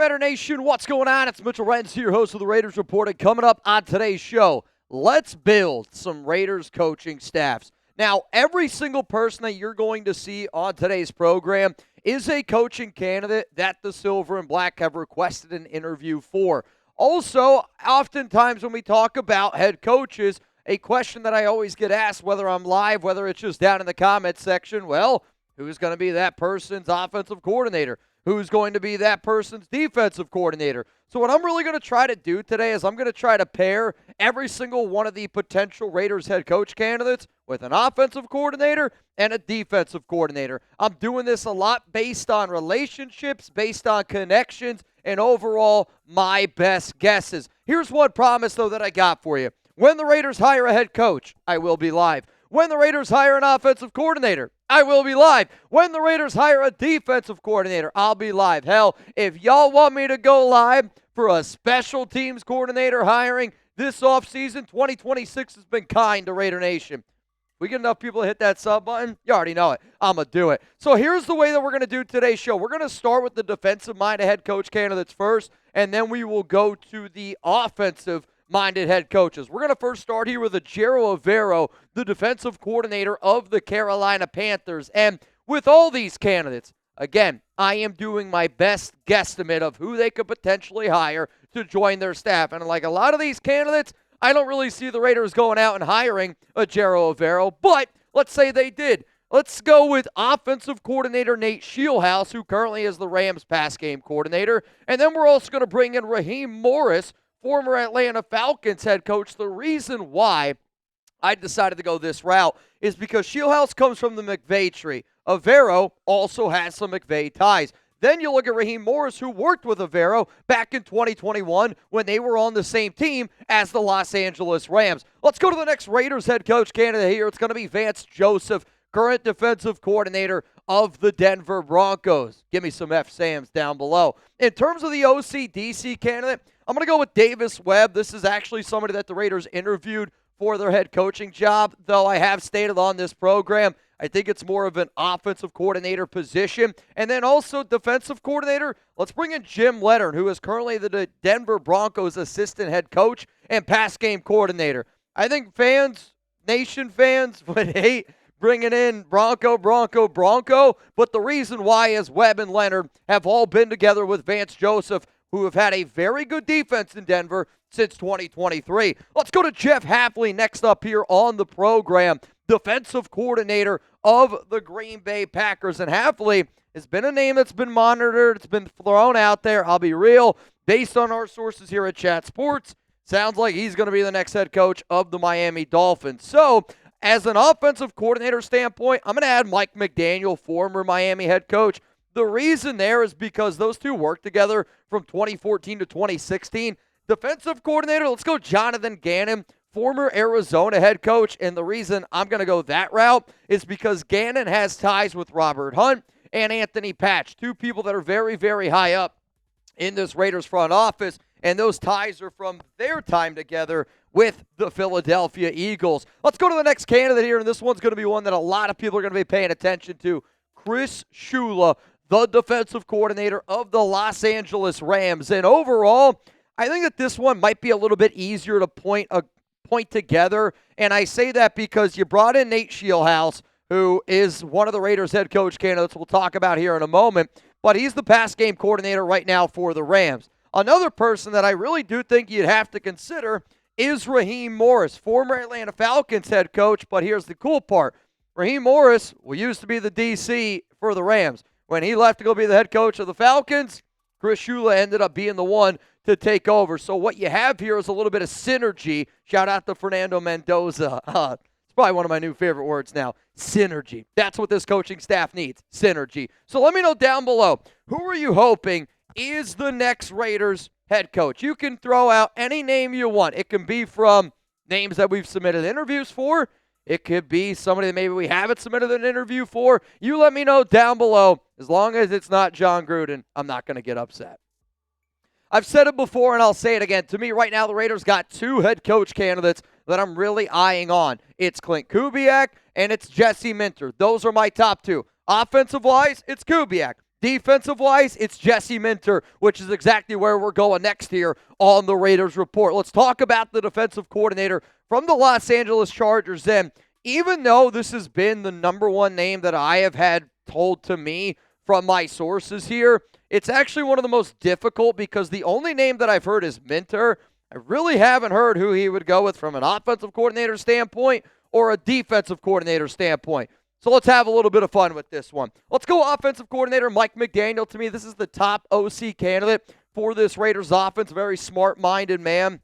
Raider Nation, what's going on? It's Mitchell Renz here, host of the Raiders Report, and coming up on today's show, let's build some Raiders coaching staffs. Now, every single person that you're going to see on today's program is a coaching candidate that the Silver and Black have requested an interview for. Also, oftentimes when we talk about head coaches, a question that I always get asked, whether I'm live, whether it's just down in the comments section, well, who's going to be that person's offensive coordinator? Who's going to be that person's defensive coordinator? So what I'm really going to try to do today is I'm going to try to pair every single one of the potential Raiders head coach candidates with an offensive coordinator and a defensive coordinator. I'm doing this a lot based on relationships, based on connections, and overall my best guesses. Here's one promise, though, that I got for you. When the Raiders hire a head coach, I will be live. When the Raiders hire an offensive coordinator, I will be live. When the Raiders hire a defensive coordinator, I'll be live. Hell, if y'all want me to go live for a special teams coordinator hiring this offseason, 2026 has been kind to Raider Nation. We get enough people to hit that sub button, you already know it. I'm going to do it. So here's the way that we're going to do today's show. We're going to start with the defensive-minded head coach candidates first, and then we will go to the offensive-minded head coaches. We're going to first start here with Ejiro Evero, the defensive coordinator of the Carolina Panthers. And with all these candidates, again, I am doing my best guesstimate of who they could potentially hire to join their staff. And like a lot of these candidates, I don't really see the Raiders going out and hiring Ejiro Evero, but let's say they did. Let's go with offensive coordinator Nate Scheelhaase, who currently is the Rams pass game coordinator. And then we're also going to bring in Raheem Morris, former Atlanta Falcons head coach. The reason why I decided to go this route is because Scheelhaase comes from the McVay tree. Evero also has some McVay ties. Then you look at Raheem Morris, who worked with Evero back in 2021 when they were on the same team as the Los Angeles Rams. Let's go to the next Raiders head coach candidate here. It's going to be Vance Joseph, current defensive coordinator of the Denver Broncos. Give me some F-Sams down below. In terms of the OC-DC candidate, I'm going to go with Davis Webb. This is actually somebody that the Raiders interviewed for their head coaching job, though I have stated on this program I think it's more of an offensive coordinator position. And then also defensive coordinator, let's bring in Jim Leonard, who is currently the Denver Broncos assistant head coach and pass game coordinator. I think Nation fans would hate bringing in Bronco, but the reason why is Webb and Leonard have all been together with Vance Joseph, who have had a very good defense in Denver since 2023. Let's go to Jeff Hafley next up here on the program, defensive coordinator of the Green Bay Packers. And Hafley has been a name that's been monitored. It's been thrown out there. I'll be real. Based on our sources here at Chat Sports, sounds like he's going to be the next head coach of the Miami Dolphins. So, as an offensive coordinator standpoint, I'm going to add Mike McDaniel, former Miami head coach. The reason there is because those two worked together from 2014 to 2016. Defensive coordinator, let's go Jonathan Gannon, former Arizona head coach. And the reason I'm going to go that route is because Gannon has ties with Robert Hunt and Anthony Patch, two people that are very, very high up in this Raiders front office. And those ties are from their time together with the Philadelphia Eagles. Let's go to the next candidate here, and this one's going to be one that a lot of people are going to be paying attention to. Chris Shula, the defensive coordinator of the Los Angeles Rams. And overall, I think that this one might be a little bit easier to point together. And I say that because you brought in Nate Scheelhaase, who is one of the Raiders head coach candidates we'll talk about here in a moment. But he's the pass game coordinator right now for the Rams. Another person that I really do think you'd have to consider is Raheem Morris, former Atlanta Falcons head coach. But here's the cool part. Raheem Morris used to be the DC for the Rams. When he left to go be the head coach of the Falcons, Chris Shula ended up being the one to take over. So what you have here is a little bit of synergy. Shout out to Fernando Mendoza. It's probably one of my new favorite words now. Synergy. That's what this coaching staff needs. Synergy. So let me know down below, who are you hoping is the next Raiders head coach? You can throw out any name you want. It can be from names that we've submitted interviews for. It could be somebody that maybe we haven't submitted an interview for. You let me know down below. As long as it's not John Gruden, I'm not going to get upset. I've said it before, and I'll say it again. To me, right now, the Raiders got two head coach candidates that I'm really eyeing on. It's Klint Kubiak, and it's Jesse Minter. Those are my top two. Offensive-wise, it's Kubiak. Defensive-wise, it's Jesse Minter, which is exactly where we're going next here on the Raiders Report. Let's talk about the defensive coordinator from the Los Angeles Chargers. And even though this has been the number one name that I have had told to me from my sources here, it's actually one of the most difficult because the only name that I've heard is Minter. I really haven't heard who he would go with from an offensive coordinator standpoint or a defensive coordinator standpoint. So let's have a little bit of fun with this one. Let's go offensive coordinator Mike McDaniel. To me, this is the top OC candidate for this Raiders offense. Very smart-minded man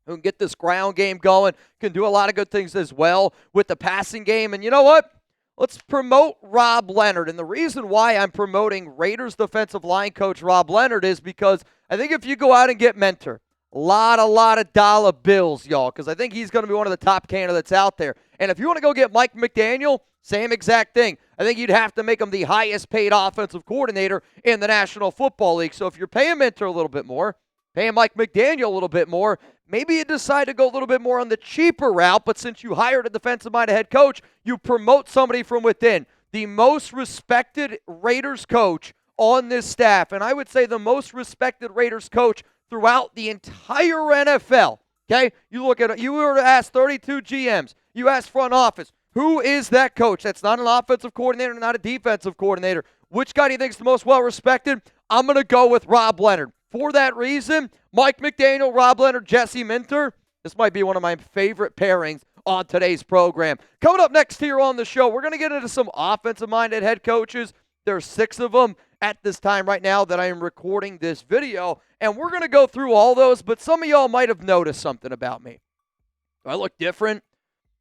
who can get this ground game going, can do a lot of good things as well with the passing game. And you know what? Let's promote Rob Leonard. And the reason why I'm promoting Raiders defensive line coach Rob Leonard is because I think if you go out and get Mentor, a lot of dollar bills, y'all, because I think he's going to be one of the top candidates out there. And if you want to go get Mike McDaniel, same exact thing. I think you'd have to make him the highest paid offensive coordinator in the National Football League. So if you're paying Mentor a little bit more, paying Mike McDaniel a little bit more, maybe you decide to go a little bit more on the cheaper route, but since you hired a defensive-minded head coach, you promote somebody from within. The most respected Raiders coach on this staff, and I would say the most respected Raiders coach throughout the entire NFL, okay? You were to ask 32 GMs, you ask front office, who is that coach? That's not an offensive coordinator, not a defensive coordinator. Which guy do you think is the most well-respected? I'm going to go with Rob Leonard. For that reason, Mike McDaniel, Rob Leonard, Jesse Minter, this might be one of my favorite pairings on today's program. Coming up next here on the show, we're going to get into some offensive-minded head coaches. There's 6 of them at this time right now that I am recording this video, and we're going to go through all those, but some of y'all might have noticed something about me. Do I look different?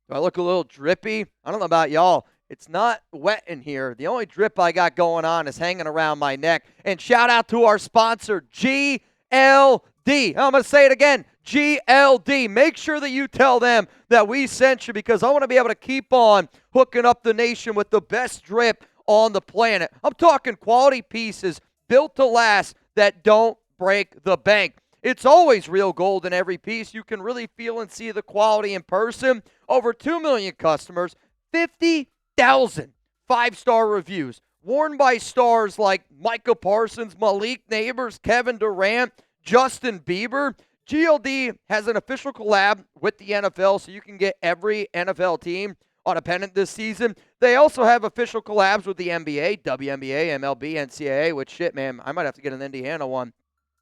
Do I look a little drippy? I don't know about y'all. It's not wet in here. The only drip I got going on is hanging around my neck. And shout out to our sponsor, GLD. I'm going to say it again, GLD. Make sure that you tell them that we sent you because I want to be able to keep on hooking up the nation with the best drip on the planet. I'm talking quality pieces built to last that don't break the bank. It's always real gold in every piece. You can really feel and see the quality in person. Over 2 million customers, 50,000 5-star reviews, worn by stars like Micah Parsons, Malik Neighbors, Kevin Durant, Justin Bieber. GLD has an official collab with the NFL, so you can get every NFL team on a pennant this season. They also have official collabs with the NBA, WNBA, MLB, NCAA, which shit, man, I might have to get an Indiana one.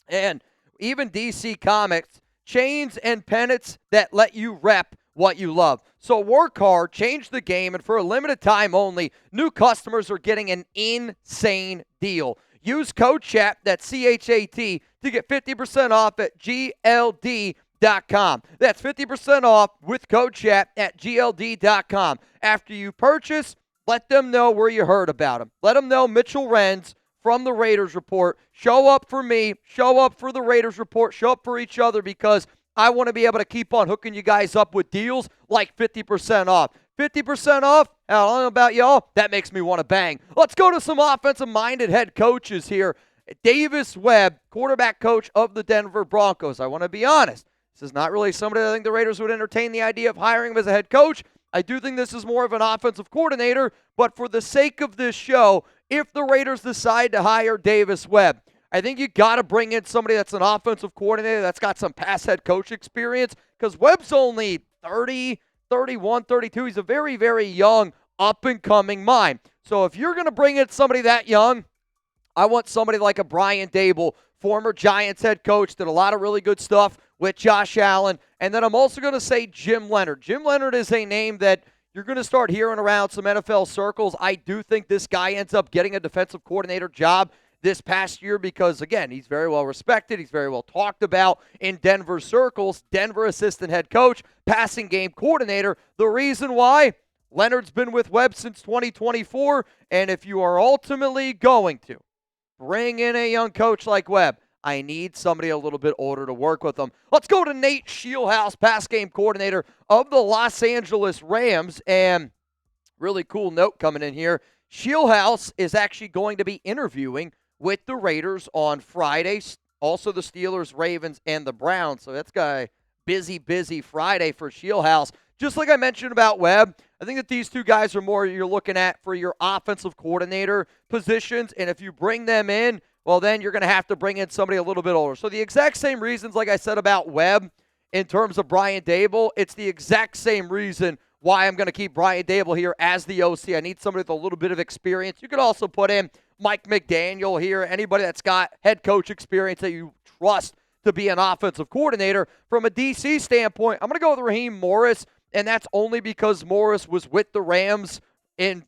And even DC Comics, chains and pennants that let you rep what you love. So work hard, change the game, and for a limited time only, new customers are getting an insane deal. Use code CHAT, that's C-H-A-T, to get 50% off at GLD.com. That's 50% off with code CHAT at GLD.com. After you purchase, let them know where you heard about them. Let them know Mitchell Renz from the Raiders Report. Show up for me, show up for the Raiders Report, show up for each other because I want to be able to keep on hooking you guys up with deals like 50% off. 50% off? I don't know about y'all. That makes me want to bang. Let's go to some offensive-minded head coaches here. Davis Webb, quarterback coach of the Denver Broncos. I want to be honest. This is not really somebody I think the Raiders would entertain the idea of hiring him as a head coach. I do think this is more of an offensive coordinator, but for the sake of this show, if the Raiders decide to hire Davis Webb, I think you got to bring in somebody that's an offensive coordinator that's got some past head coach experience because Webb's only 30, 31, 32. He's a very, very young, up-and-coming mind. So if you're going to bring in somebody that young, I want somebody like a Brian Dable, former Giants head coach, did a lot of really good stuff with Josh Allen. And then I'm also going to say Jim Leonard. Jim Leonard is a name that you're going to start hearing around some NFL circles. I do think this guy ends up getting a defensive coordinator job this past year because, again, he's very well respected. He's very well talked about in Denver circles. Denver assistant head coach, passing game coordinator. The reason why? Leonard's been with Webb since 2024, and if you are ultimately going to bring in a young coach like Webb, I need somebody a little bit older to work with them. Let's go to Nate Scheelhaase, pass game coordinator of the Los Angeles Rams, and really cool note coming in here. Scheelhaase is actually going to be interviewing with the Raiders on Friday, also the Steelers, Ravens, and the Browns. So that's got a busy Friday for Scheelhaase. just like I mentioned about Webb, I think that these two guys are more you're looking at for your offensive coordinator positions. And if you bring them in, well, then you're going to have to bring in somebody a little bit older. So the exact same reasons, like I said about Webb in terms of Brian Daboll, it's the exact same reason why I'm going to keep Brian Daboll here as the OC. I need somebody with a little bit of experience. You could also put in Mike McDaniel here, anybody that's got head coach experience that you trust to be an offensive coordinator. From a DC standpoint, I'm going to go with Raheem Morris, and that's only because Morris was with the Rams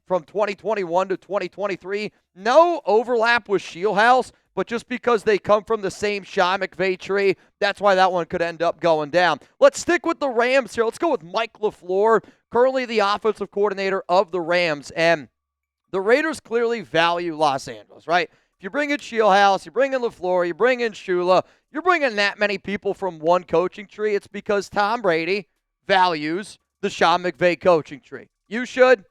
from 2021 to 2023. No overlap with Scheelhaase, but just because they come from the same Sean McVay tree, that's why that one could end up going down. Let's stick with the Rams here. Let's go with Mike LaFleur, currently the offensive coordinator of the Rams. And the Raiders clearly value Los Angeles, right? If you bring in Scheelhaase, you bring in LaFleur, you bring in Shula, you're bringing that many people from one coaching tree. It's because Tom Brady values the Sean McVay coaching tree. You should.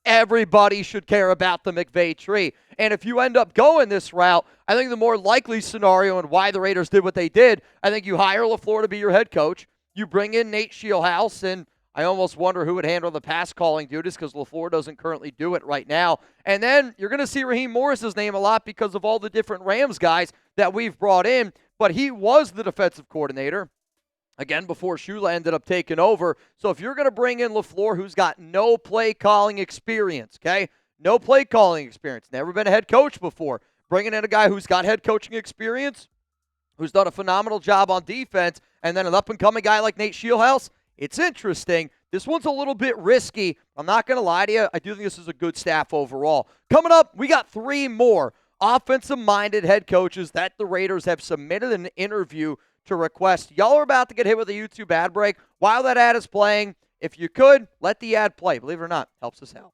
Everybody should care about the McVay tree. And if you end up going this route, I think the more likely scenario and why the Raiders did what they did, I think you hire LaFleur to be your head coach. You bring in Nate Scheelhaase, and I almost wonder who would handle the pass calling duties because LaFleur doesn't currently do it right now. And then you're going to see Raheem Morris's name a lot because of all the different Rams guys that we've brought in. But he was the defensive coordinator, again, before Shula ended up taking over. So if you're going to bring in LaFleur, who's got no play calling experience, okay? No play calling experience. Never been a head coach before. Bringing in a guy who's got head coaching experience, who's done a phenomenal job on defense, and then an up-and-coming guy like Nate Scheelhaase, it's interesting. This one's a little bit risky. I'm not going to lie to you. I do think this is a good staff overall. Coming up, we got 3 more offensive-minded head coaches that the Raiders have submitted an interview to request. Y'all are about to get hit with a YouTube ad break. While that ad is playing, if you could, let the ad play. Believe it or not, helps us out.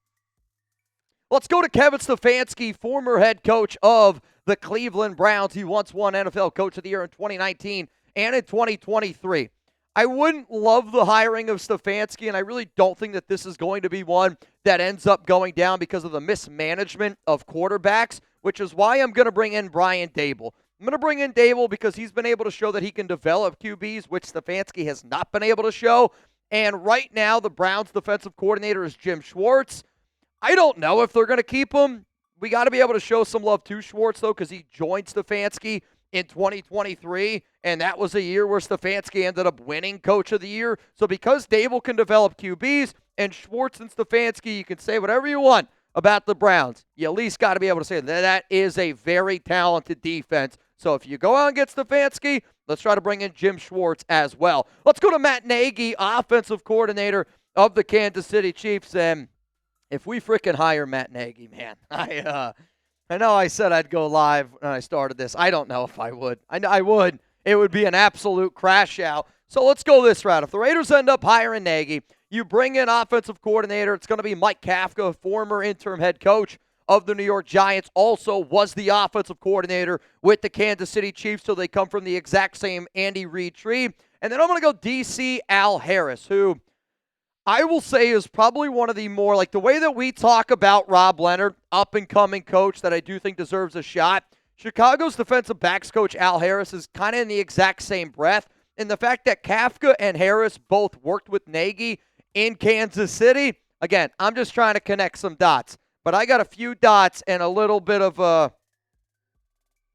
Let's go to Kevin Stefanski, former head coach of the Cleveland Browns. He once won NFL Coach of the Year in 2019 and in 2023. I wouldn't love the hiring of Stefanski, and I really don't think that this is going to be one that ends up going down because of the mismanagement of quarterbacks, which is why I'm going to bring in Brian Daboll. I'm going to bring in Daboll because he's been able to show that he can develop QBs, which Stefanski has not been able to show. And right now, the Browns' defensive coordinator is Jim Schwartz. I don't know if they're going to keep him. We got to be able to show some love to Schwartz, though, because he joined Stefanski in 2023, and that was a year where Stefanski ended up winning Coach of the Year. So because Daboll can develop QBs, and Schwartz and Stefanski, you can say whatever you want about the Browns. You at least got to be able to say that is a very talented defense. So if you go out and get Stefanski, let's try to bring in Jim Schwartz as well. Let's go to Matt Nagy, offensive coordinator of the Kansas City Chiefs. And if we freaking hire Matt Nagy, man, I know I said I'd go live when I started this. I don't know if I would. I would. It would be an absolute crash out. So let's go this route. If the Raiders end up hiring Nagy, you bring in offensive coordinator. It's going to be Mike Kafka, former interim head coach of the New York Giants, also was the offensive coordinator with the Kansas City Chiefs, so they come from the exact same Andy Reid tree. And then I'm going to go DC Al Harris, who I will say is probably one of the more, like the way that we talk about Rob Leonard, up-and-coming coach that I do think deserves a shot. Chicago's defensive backs coach Al Harris is kind of in the exact same breath. And the fact that Kafka and Harris both worked with Nagy in Kansas City, again, I'm just trying to connect some dots. But I got a few dots and a little bit of a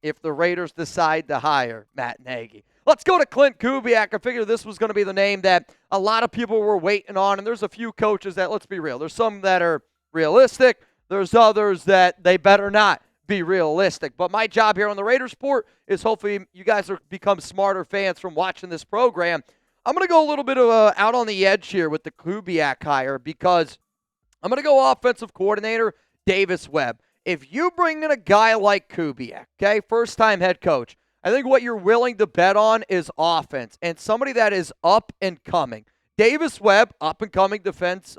if the Raiders decide to hire Matt Nagy. Let's go to Klint Kubiak. I figured this was going to be the name that a lot of people were waiting on, and there's a few coaches that, let's be real, there's some that are realistic. There's others that they better not be realistic. But my job here on the Raiders Report is hopefully you guys are become smarter fans from watching this program. I'm going to go a little bit of out on the edge here with the Kubiak hire because I'm going to go offensive coordinator Davis Webb. If you bring in a guy like Kubiak, okay, first-time head coach, I think what you're willing to bet on is offense and somebody that is up and coming. Davis Webb, up-and-coming defense,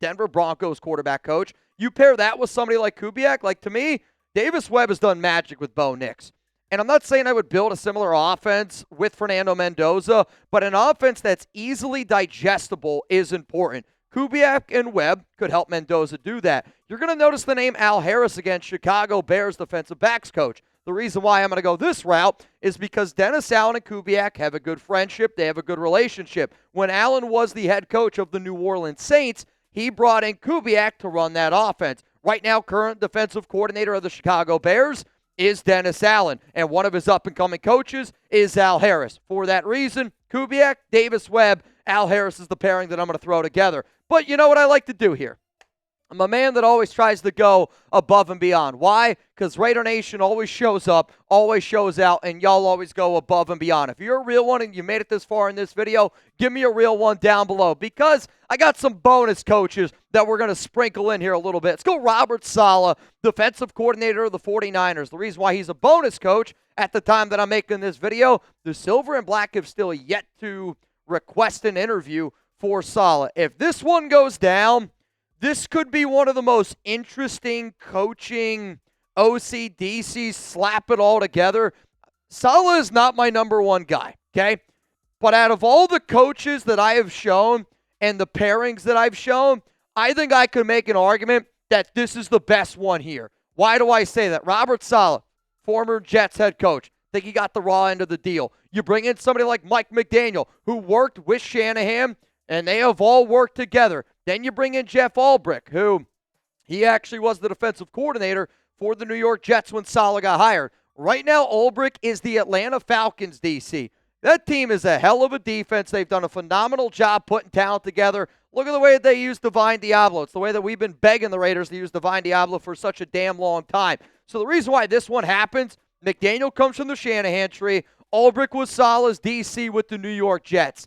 Denver Broncos quarterback coach. You pair that with somebody like Kubiak, like to me, Davis Webb has done magic with Bo Nix. And I'm not saying I would build a similar offense with Fernando Mendoza, but an offense that's easily digestible is important. Kubiak and Webb could help Mendoza do that. You're going to notice the name Al Harris again, Chicago Bears defensive backs coach. The reason why I'm going to go this route is because Dennis Allen and Kubiak have a good friendship. They have a good relationship. When Allen was the head coach of the New Orleans Saints, he brought in Kubiak to run that offense. Right now, current defensive coordinator of the Chicago Bears is Dennis Allen, and one of his up-and-coming coaches is Al Harris. For that reason, Kubiak, Davis Webb, Al Harris is the pairing that I'm going to throw together. But you know what I like to do here? I'm a man that always tries to go above and beyond. Why? Because Raider Nation always shows up, always shows out, and y'all always go above and beyond. If you're a real one and you made it this far in this video, give me a real one down below, because I got some bonus coaches that we're going to sprinkle in here a little bit. Let's go Robert Saleh, defensive coordinator of the 49ers. The reason why he's a bonus coach at the time that I'm making this video, the Silver and Black have still yet to request an interview for Saleh. If this one goes down, this could be one of the most interesting coaching OC-DC slap it all together. Saleh is not my number one guy, okay? But out of all the coaches that I have shown and the pairings that I've shown, I think I could make an argument that this is the best one here. Why do I say that? Robert Saleh, former Jets head coach. Think he got the raw end of the deal. You bring in somebody like Mike McDaniel, who worked with Shanahan, and they have all worked together. Then you bring in Jeff Ulbrich, who he actually was the defensive coordinator for the New York Jets when Saleh got hired. Right now, Ulbrich is the Atlanta Falcons DC. That team is a hell of a defense. They've done a phenomenal job putting talent together. Look at the way that they use Divine Diablo. It's the way that we've been begging the Raiders to use Divine Diablo for such a damn long time. So the reason why this one happens, McDaniel comes from the Shanahan tree. Ulbrich was Saleh's DC with the New York Jets.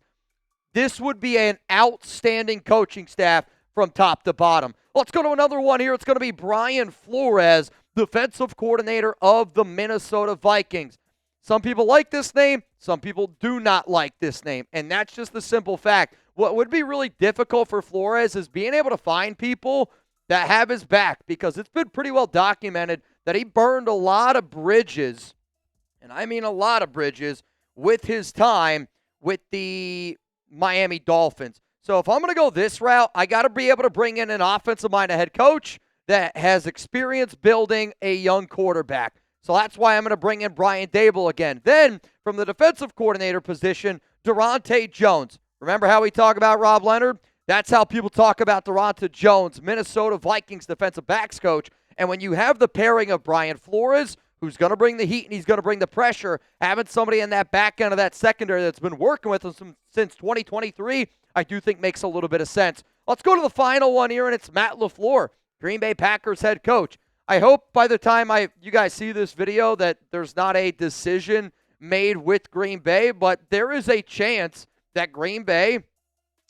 This would be an outstanding coaching staff from top to bottom. Let's go to another one here. It's going to be Brian Flores, defensive coordinator of the Minnesota Vikings. Some people like this name. Some people do not like this name. And that's just the simple fact. What would be really difficult for Flores is being able to find people that have his back, because it's been pretty well documented that he burned a lot of bridges, and I mean a lot of bridges, with his time with the Miami Dolphins. So if I'm going to go this route, I got to be able to bring in an offensive-minded head coach that has experience building a young quarterback. So that's why I'm going to bring in Brian Daboll again. Then, from the defensive coordinator position, Durante Jones. Remember how we talk about Rob Leonard? That's how people talk about Durante Jones, Minnesota Vikings defensive backs coach. And when you have the pairing of Brian Flores, who's going to bring the heat and he's going to bring the pressure, having somebody in that back end of that secondary that's been working with us since 2023, I do think makes a little bit of sense. Let's go to the final one here, and it's Matt LaFleur, Green Bay Packers head coach. I hope by the time you guys see this video that there's not a decision made with Green Bay, but there is a chance that Green Bay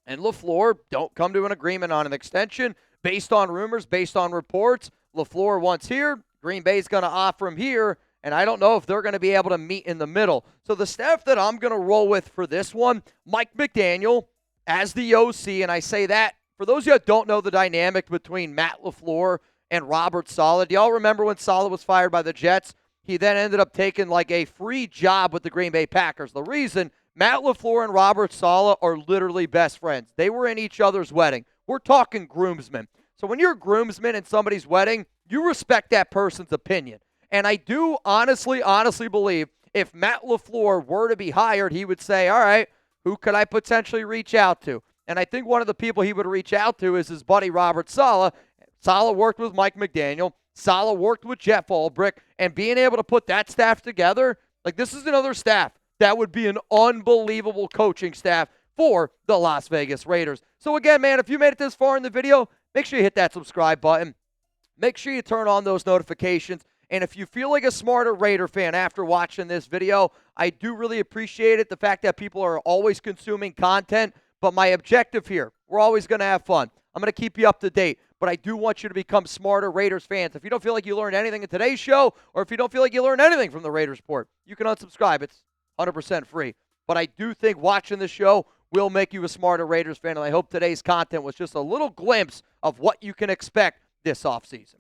and LaFleur don't come to an agreement on an extension based on rumors, based on reports. LaFleur wants here, Green Bay's going to offer him here, and I don't know if they're going to be able to meet in the middle. So the staff that I'm going to roll with for this one, Mike McDaniel as the OC, and I say that for those of you that don't know the dynamic between Matt LaFleur and Robert Saleh. Do y'all remember when Saleh was fired by the Jets? He then ended up taking like a free job with the Green Bay Packers. The reason, Matt LaFleur and Robert Saleh are literally best friends. They were in each other's wedding. We're talking groomsmen. So when you're a groomsman in somebody's wedding, you respect that person's opinion. And I do honestly believe if Matt LaFleur were to be hired, he would say, all right, who could I potentially reach out to? And I think one of the people he would reach out to is his buddy Robert Saleh. Saleh worked with Mike McDaniel. Saleh worked with Jeff Ulbrich. And being able to put that staff together, like this is another staff that would be an unbelievable coaching staff for the Las Vegas Raiders. So again, man, if you made it this far in the video, make sure you hit that subscribe button. Make sure you turn on those notifications. And if you feel like a smarter Raider fan after watching this video, I do really appreciate it, the fact that people are always consuming content. But my objective here, we're always going to have fun. I'm going to keep you up to date. But I do want you to become smarter Raiders fans. If you don't feel like you learned anything in today's show, or if you don't feel like you learned anything from the Raiders Report, you can unsubscribe. It's 100% free. But I do think watching this show will make you a smarter Raiders fan, and I hope today's content was just a little glimpse of what you can expect this offseason.